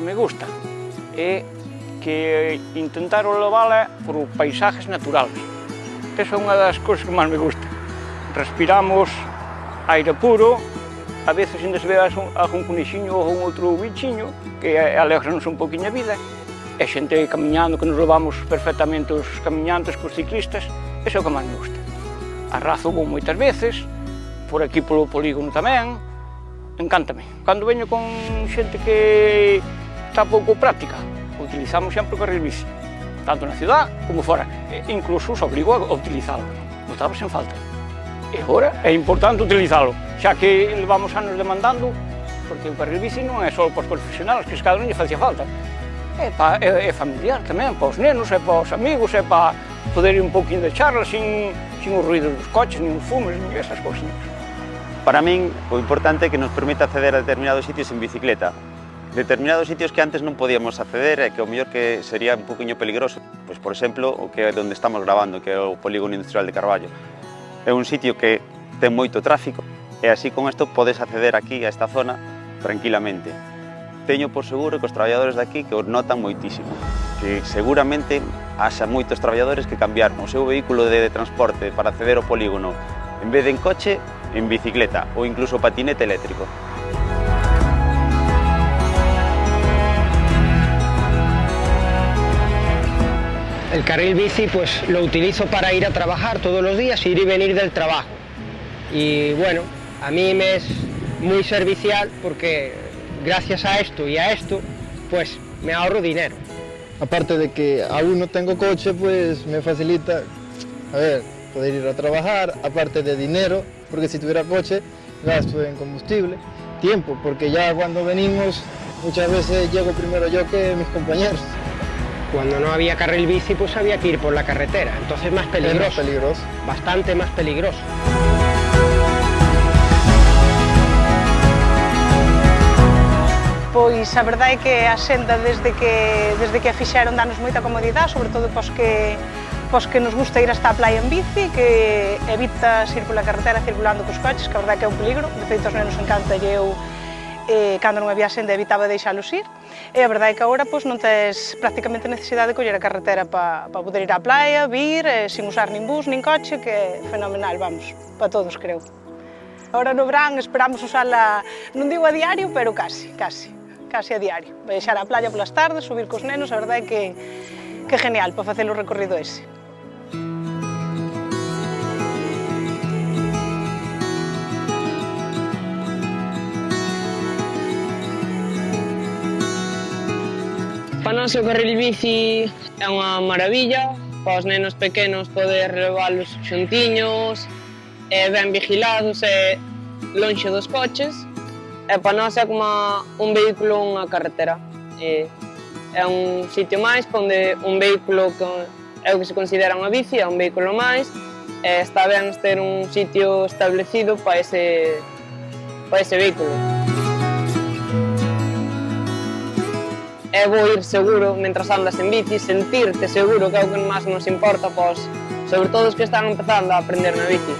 Me gusta é que intentaron levala por paisajes naturales. Esa é unha das cousas que máis me gusta. Respiramos aire puro, a veces ainda se ve algún conexiño ou outro bichiño que alegranos un poquinho a vida. E xente camiñando, que nos levamos perfectamente os camiñantes cos ciclistas, esa é o que máis me gusta. Arrazo vou moitas veces, por aquí polo polígono tamén, encántame. Cando veño con xente que está pouco práctica, utilizamos sempre o carril bici, tanto na ciudad como fora. Incluso os obrigo a utilizalo, botaba sen falta. E agora é importante utilizalo, xa que levamos anos demandando, porque o carril bici non é só para os profesionales, que cada non lle facía falta. É familiar tamén, para os nenos, é para os amigos, é para poder ir un pouquinho de charla sin os ruidos dos coches, nin os fumes, nin esas cousas. Para min, o importante é que nos permite acceder a determinados sitios en bicicleta. Determinados sitios que antes non podíamos acceder e que o mellor que sería un poquinho peligroso. Pois, por exemplo, o que é onde estamos grabando, que é o Polígono Industrial de Carballo. É un sitio que ten moito tráfico e así con isto podes acceder aquí a esta zona tranquilamente. Teño por seguro que os traballadores de aquí que os notan moitísimo, que seguramente haxa moitos traballadores que cambiaron o seu vehículo de transporte para acceder ao polígono en vez de en coche, en bicicleta ou incluso patinete eléctrico. El carril bici pues lo utilizo para ir a trabajar todos los días, ir y venir del trabajo. Y bueno, a mí me es muy servicial porque gracias a esto y a esto, pues me ahorro dinero. Aparte de que aún no tengo coche, pues me facilita, poder ir a trabajar, aparte de dinero, porque si tuviera coche, gasto en combustible, tiempo, porque ya cuando venimos, muchas veces llego primero yo que mis compañeros. Cuando no había carril bici, pues había que ir por la carretera, entonces más peligroso. Es más peligroso. Bastante más peligroso. Pois a verdade é que a xenda desde que a fixeron danos moita comodidade, sobre todo pos que nos gusta ir hasta a playa en bici, que evitas ir pola carretera circulando cos coches, que a verdade é que é un peligro. De feito, os nenos encanta e eu, cando non había xenda, evitaba deixalos ir. E a verdade é que agora non tes prácticamente necesidade de coller a carretera para poder ir á playa, vir, sin usar nin bus, nin coche, que é fenomenal, vamos, para todos, creo. Agora no verán esperamos usala, non digo a diario, pero casi a diario. Baixar á playa polas tardes, subir cos nenos, a verdade é que é genial para facer o recorrido ese. Para nós o carril bici é unha maravilla, para os nenos pequenos poder leválos xuntiños, ben vigilados e lonxe dos coches. E para nós é como un vehículo unha carretera. É un sitio máis onde un vehículo que é o que se considera unha bici, é un vehículo máis, e está ben ter un sitio establecido para ese vehículo. É bo ir seguro mentras andas en bici, sentirte seguro, que é o que máis nos importa, sobre todo os que están empezando a aprender na bici.